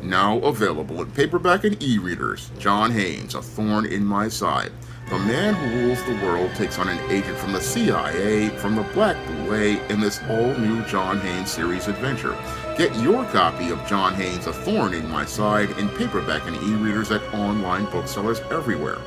Now available in paperback and e-readers, John Haynes, A Thorn in My Side. The man who rules the world takes on an agent from the CIA from the Black Boule in this all-new John Haynes series adventure. Get your copy of John Haynes' A Thorn in My Side in paperback and e-readers at online booksellers everywhere.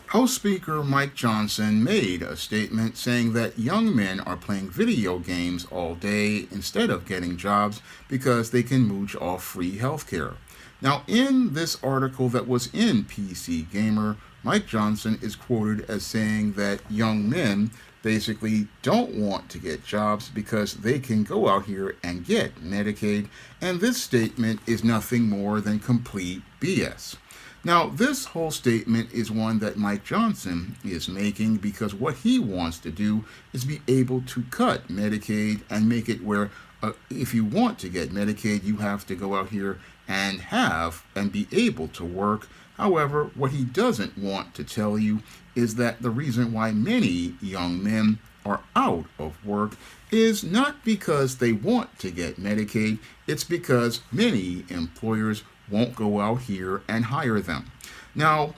House Speaker Mike Johnson made a statement saying that young men are playing video games all day instead of getting jobs because they can mooch off free healthcare. Now, in this article that was in PC Gamer, Mike Johnson is quoted as saying that young men basically don't want to get jobs because they can go out here and get Medicaid, and this statement is nothing more than complete BS. Now, this whole statement is one that Mike Johnson is making because what he wants to do is be able to cut Medicaid and make it where if you want to get Medicaid, you have to go out here and be able to work. However, what he doesn't want to tell you is that the reason why many young men are out of work is not because they want to get Medicaid, it's because many employers won't go out here and hire them. Now,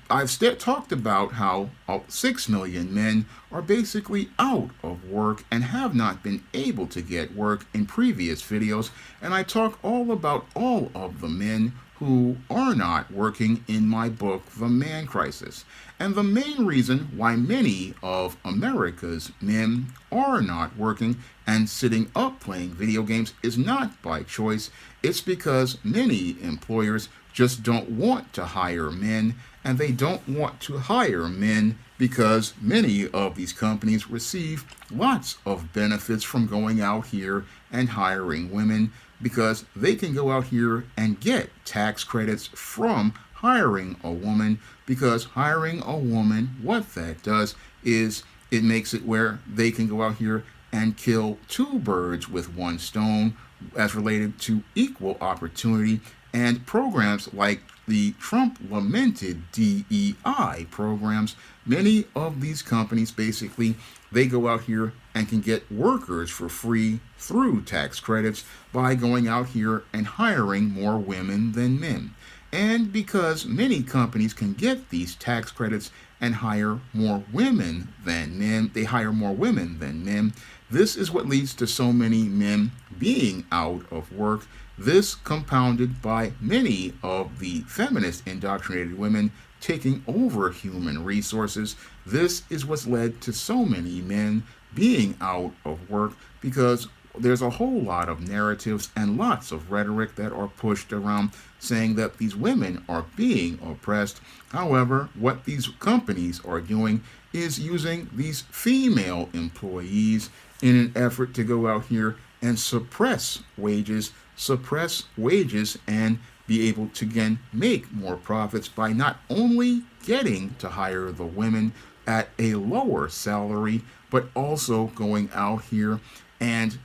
I've talked about how 6 million men are basically out of work and have not been able to get work in previous videos, and I talk all about all of the men who are not working in my book, The Man Crisis. And the main reason why many of America's men are not working and sitting up playing video games is not by choice. It's because many employers just don't want to hire men, and they don't want to hire men because many of these companies receive lots of benefits from going out here and hiring women, because they can go out here and get tax credits from hiring a woman, because hiring a woman, what that does is it makes it where they can go out here and kill two birds with one stone as related to equal opportunity, and programs like the Trump lamented DEI programs. Many of these companies basically, they go out here and can get workers for free through tax credits by going out here and hiring more women than men. And because many companies can get these tax credits and hire more women than men, they hire more women than men. This is what leads to so many men being out of work. This compounded by many of the feminist indoctrinated women taking over human resources. This is what's led to so many men being out of work, because there's a whole lot of narratives and lots of rhetoric that are pushed around saying that these women are being oppressed. However, what these companies are doing is using these female employees in an effort to go out here and suppress wages, and be able to again make more profits by not only getting to hire the women at a lower salary, but also going out here and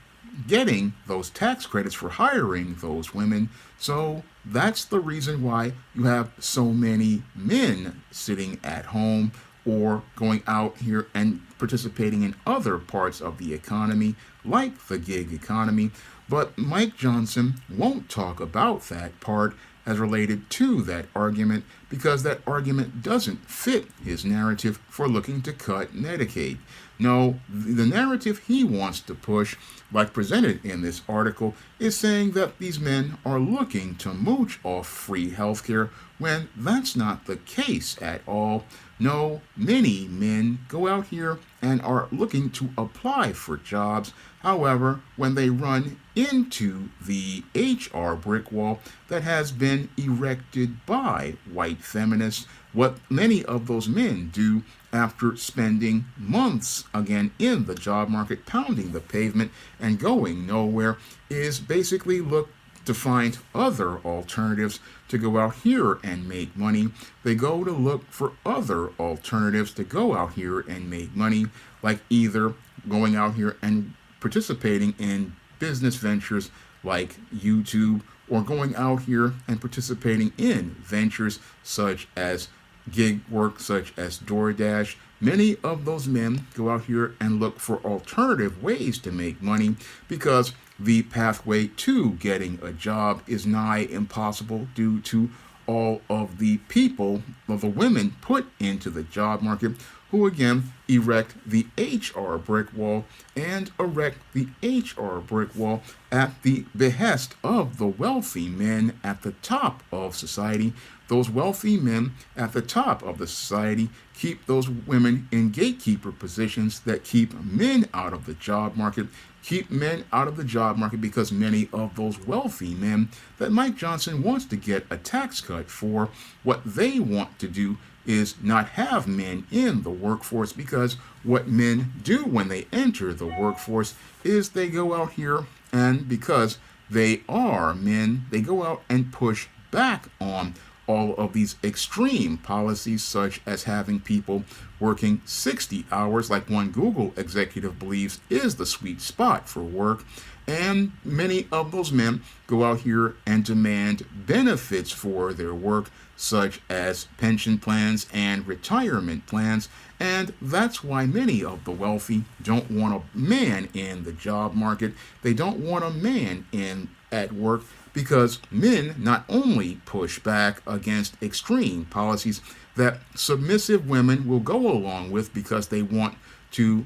getting those tax credits for hiring those women. So that's the reason why you have so many men sitting at home or going out here and participating in other parts of the economy, like the gig economy. But Mike Johnson won't talk about that part as related to that argument, because that argument doesn't fit his narrative for looking to cut Medicaid. No, the narrative he wants to push, like presented in this article, is saying that these men are looking to mooch off free healthcare, when that's not the case at all. No, many men go out here and are looking to apply for jobs. However, when they run into the HR brick wall that has been erected by white feminists, what many of those men do after spending months again in the job market, pounding the pavement and going nowhere, is basically look to find other alternatives to go out here and make money. They go to look for other alternatives to go out here and make money, like either going out here and participating in business ventures like YouTube, or going out here and participating in ventures such as gig work such as DoorDash, many of those men go out here and look for alternative ways to make money because the pathway to getting a job is nigh impossible due to all of the people, of the women put into the job market, who again erect the HR brick wall and erect the HR brick wall at the behest of the wealthy men at the top of society. Those wealthy men at the top of the society keep those women in gatekeeper positions that keep men out of the job market, keep men out of the job market because many of those wealthy men that Mike Johnson wants to get a tax cut for, what they want to do is not have men in the workforce, because what men do when they enter the workforce is they go out here and, because they are men, they go out and push back on all of these extreme policies, such as having people working 60 hours, like one Google executive believes is the sweet spot for work. And many of those men go out here and demand benefits for their work, such as pension plans and retirement plans. And that's why many of the wealthy don't want a man in the job market. They don't want a man in at work, because men not only push back against extreme policies that submissive women will go along with because they want to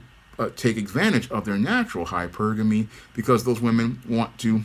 take advantage of their natural hypergamy, because those women want to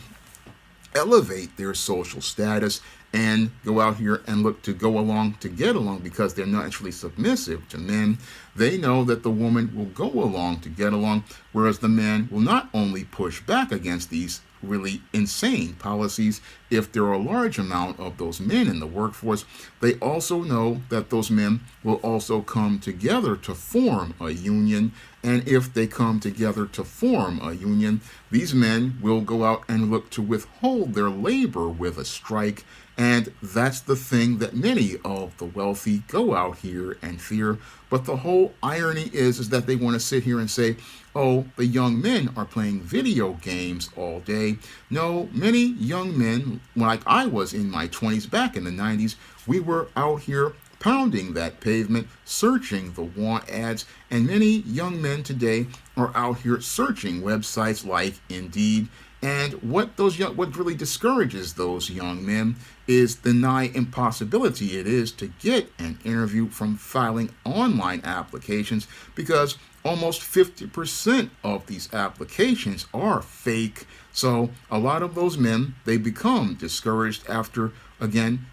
elevate their social status and go out here and look to go along to get along because they're naturally submissive to men. They know that the woman will go along to get along, whereas the man will not only push back against these really insane policies if there are a large amount of those men in the workforce. They also know that those men will also come together to form a union, and if they come together to form a union, these men will go out and look to withhold their labor with a strike. And that's the thing that many of the wealthy go out here and fear. But the whole irony is that they want to sit here and say, oh, the young men are playing video games all day. No, many young men, like I was in my 20s back in the 90s, we were out here pounding that pavement, searching the want ads, and many young men today are out here searching websites like Indeed. And what really discourages those young men is the nigh impossibility it is to get an interview from filing online applications, because almost 50% of these applications are fake. So a lot of those men, they become discouraged after, again,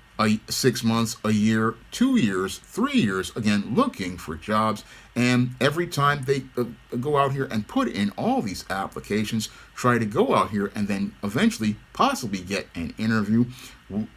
6 months, a year, 2 years, 3 years, again, looking for jobs. And every time they go out here and put in all these applications, try to go out here and then eventually possibly get an interview,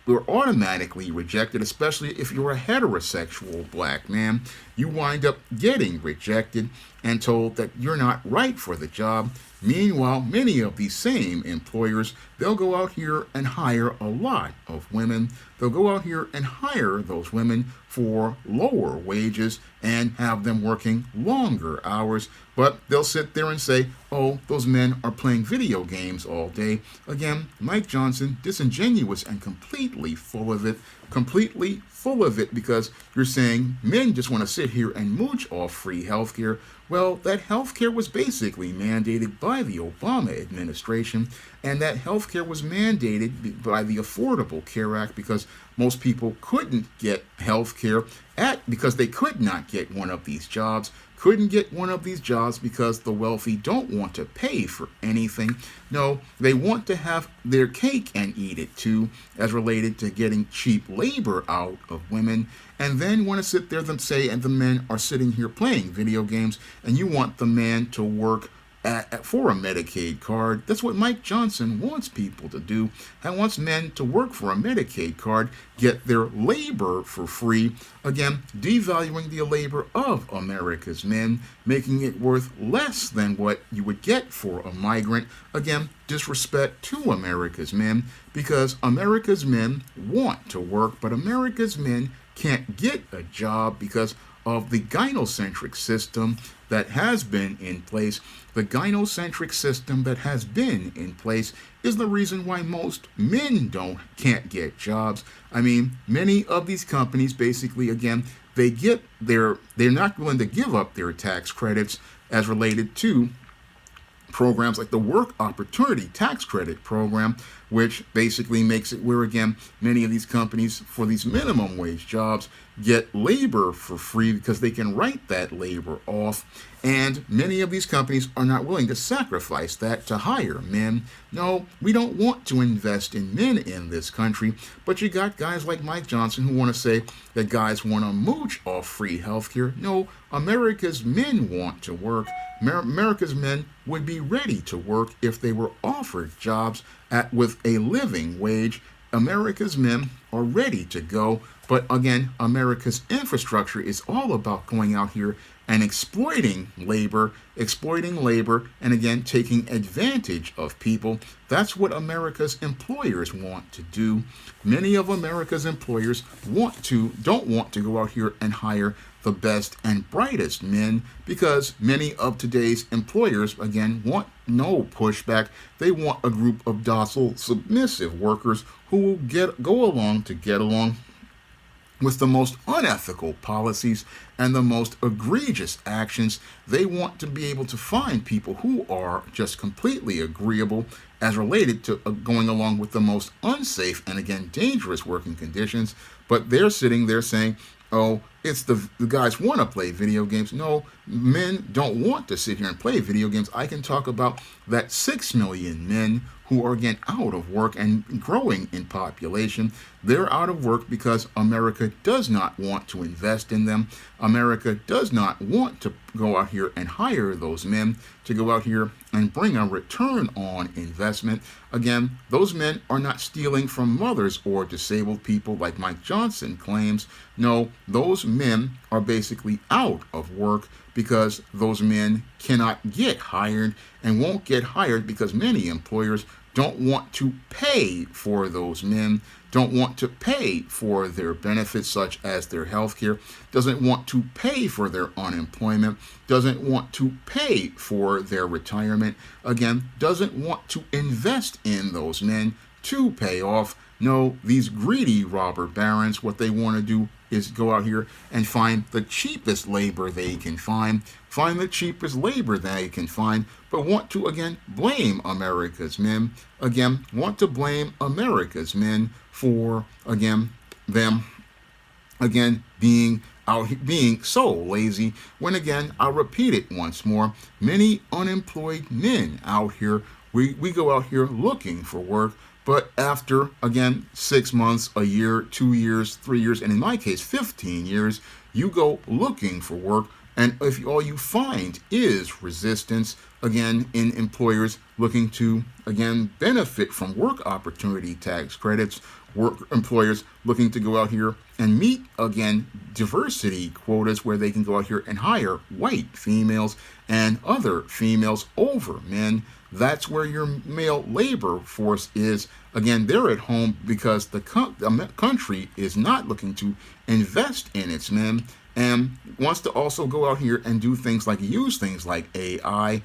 we're automatically rejected, especially if you're a heterosexual black man. You wind up getting rejected and told that you're not right for the job. Meanwhile, many of these same employers, they'll go out here and hire a lot of women. They'll go out here and hire those women for lower wages and have them working longer hours. But they'll sit there and say, oh, those men are playing video games all day. Again, Mike Johnson, disingenuous and completely full of it, because you're saying men just want to sit here and mooch off free healthcare. Well, that healthcare was basically mandated by the Obama administration, and that healthcare was mandated by the Affordable Care Act, because most people couldn't get healthcare because they could not get one of these jobs. Couldn't get one of these jobs because the wealthy don't want to pay for anything. No, they want to have their cake and eat it too, as related to getting cheap labor out of women, and then want to sit there and say, and the men are sitting here playing video games, and you want the man to work for a Medicaid card. That's what Mike Johnson wants people to do, and wants men to work for a Medicaid card, get their labor for free, again, devaluing the labor of America's men, making it worth less than what you would get for a migrant. Again, disrespect to America's men, because America's men want to work, but America's men can't get a job because of the gynocentric system that has been in place, the gynocentric system that has been in place, is the reason why most men can't get jobs. I mean, many of these companies basically, again, they're not willing to give up their tax credits as related to programs like the Work Opportunity Tax Credit Program, which basically makes it where, again, many of these companies for these minimum wage jobs get labor for free because they can write that labor off. And many of these companies are not willing to sacrifice that to hire men. No, we don't want to invest in men in this country, but you got guys like Mike Johnson who want to say that guys want to mooch off free health care. No, America's men want to work. America's men would be ready to work if they were offered jobs with a living wage. America's men are ready to go, but again, America's infrastructure is all about going out here and exploiting labor, and again, taking advantage of people. That's what America's employers want to do. Many of America's employers don't want to go out here and hire the best and brightest men, because many of today's employers, again, want no pushback. They want a group of docile, submissive workers who will get along with the most unethical policies and the most egregious actions. They want to be able to find people who are just completely agreeable as related to going along with the most unsafe and, again, dangerous working conditions. But they're sitting there saying, oh, it's the guys want to play video games. No, men don't want to sit here and play video games. I can talk about that 6 million men who are, again, out of work and growing in population. They're out of work because America does not want to invest in them. America does not want to go out here and hire those men to go out here and bring a return on investment. Again, those men are not stealing from mothers or disabled people like Mike Johnson claims. No, those men are basically out of work because those men cannot get hired and won't get hired because many employers don't want to pay for those men, don't want to pay for their benefits such as their health care, doesn't want to pay for their unemployment, doesn't want to pay for their retirement, again, doesn't want to invest in those men to pay off. No, these greedy robber barons, what they want to do is go out here and find the cheapest labor they can find but want to, again, blame America's men, for, again, them, again, being so lazy, when, again, I'll repeat it once more, many unemployed men out here, we go out here looking for work, but after, again, 6 months, a year, 2 years, 3 years, and in my case, 15 years, you go looking for work, and if all you find is resistance, again, in employers looking to, again, benefit from work opportunity tax credits, employers looking to go out here and meet, again, diversity quotas where they can go out here and hire white females and other females over men. That's where your male labor force is. Again, they're at home because the country is not looking to invest in its men and wants to also go out here and use things like AI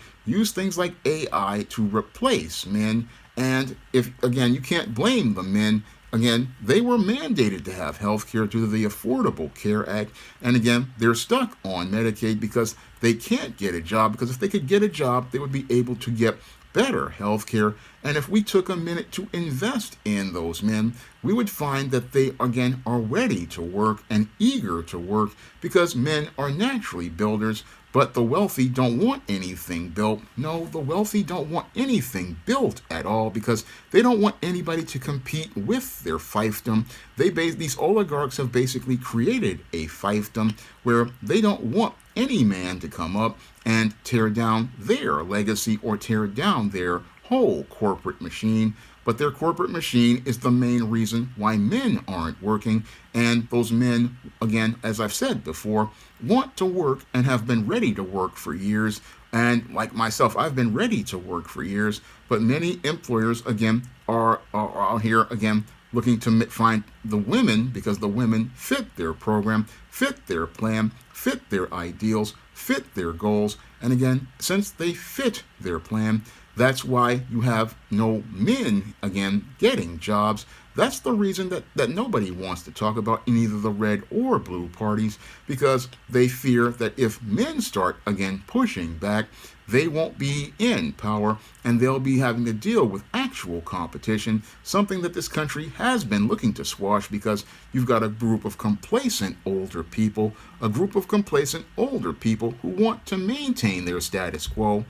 to replace men. And if, again, you can't blame the men. Again, they were mandated to have health care due to the Affordable Care Act. And again, they're stuck on Medicaid because they can't get a job, because if they could get a job, they would be able to get better health care. And if we took a minute to invest in those men, we would find that they, again, are ready to work and eager to work, because men are naturally builders. But the wealthy don't want anything built. No, the wealthy don't want anything built at all because they don't want anybody to compete with their fiefdom. These oligarchs have basically created a fiefdom where they don't want any man to come up and tear down their legacy or tear down their whole corporate machine. But their corporate machine is the main reason why men aren't working. And those men, again, as I've said before, want to work and have been ready to work for years. And like myself, I've been ready to work for years. But many employers, again, are out here, again, looking to find the women because the women fit their program, fit their plan, fit their ideals, fit their goals. And again, since they fit their plan, that's why you have no men, again, getting jobs. That's the reason that nobody wants to talk about in either the red or blue parties, because they fear that if men start, again, pushing back, they won't be in power and they'll be having to deal with actual competition, something that this country has been looking to squash, because you've got a group of complacent older people, who want to maintain their status quo,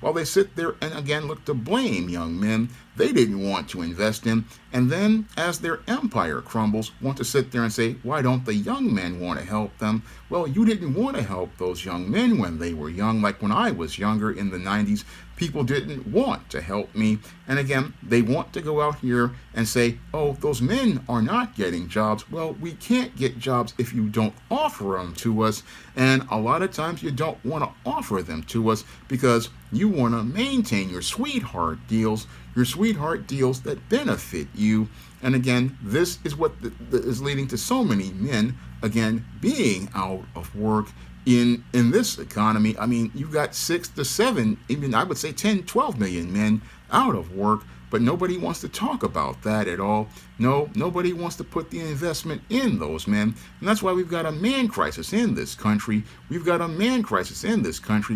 while they sit there and again look to blame young men they didn't want to invest in, and then as their empire crumbles, want to sit there and say, why don't the young men want to help them? Well, you didn't want to help those young men when they were young. Like when I was younger in the 90s, people didn't want to help me. And again, they want to go out here and say, oh, those men are not getting jobs. Well, we can't get jobs if you don't offer them to us. And a lot of times you don't want to offer them to us because you want to maintain your sweetheart deals that benefit you. And again, this is what is leading to so many men, again, being out of work in this economy. I mean, you got 6 to 7, even I would say 10, 12 million men out of work, but nobody wants to talk about that at all. No, nobody wants to put the investment in those men. And that's why we've got a man crisis in this country.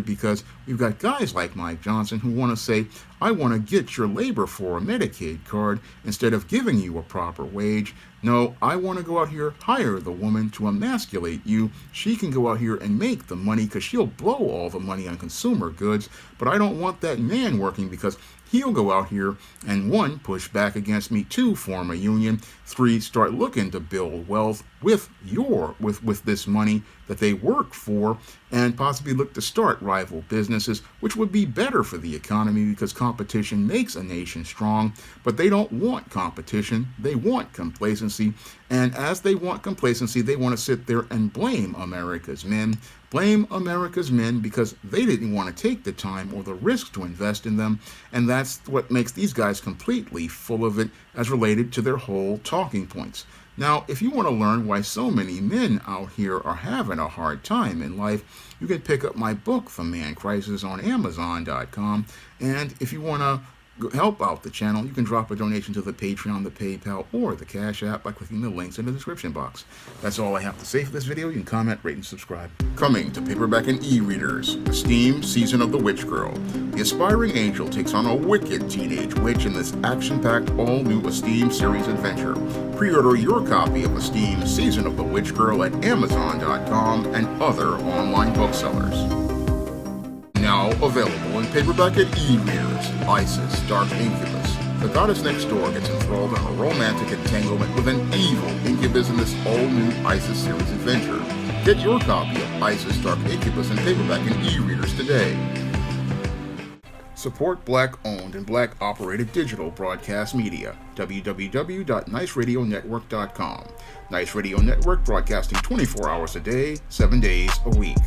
Because we've got guys like Mike Johnson who want to say, I want to get your labor for a Medicaid card instead of giving you a proper wage. No, I want to go out here, hire the woman to emasculate you. She can go out here and make the money because she'll blow all the money on consumer goods. But I don't want that man working because he'll go out here and 1, push back against me, 2, form a union, 3, start looking to build wealth with this money that they work for, and possibly look to start rival businesses, which would be better for the economy because competition makes a nation strong. But they don't want competition, they want complacency. And as they want complacency, they want to sit there and blame America's men because they didn't want to take the time or the risk to invest in them. And that's what makes these guys completely full of it as related to their whole talking points. Now, if you want to learn why so many men out here are having a hard time in life, you can pick up my book, The Man Crisis, on Amazon.com. And if you want to help out the channel, you can drop a donation to the Patreon, the PayPal, or the Cash App by clicking the links in the description box. That's all I have to say for this video. You can comment, rate, and subscribe. Coming to paperback and e-readers, Esteem Season of the Witch Girl. The aspiring angel takes on a wicked teenage witch in this action-packed, all-new Esteem series adventure. Pre-order your copy of Esteem Season of the Witch Girl at Amazon.com and other online booksellers. Now available in paperback and e-readers, Isis, Dark Incubus. The goddess next door gets enthralled in a romantic entanglement with an evil incubus in this all-new Isis series adventure. Get your copy of Isis, Dark Incubus in paperback and e-readers today. Support Black-owned and Black-operated digital broadcast media. www.niceradionetwork.com. Nice Radio Network, broadcasting 24 hours a day, 7 days a week.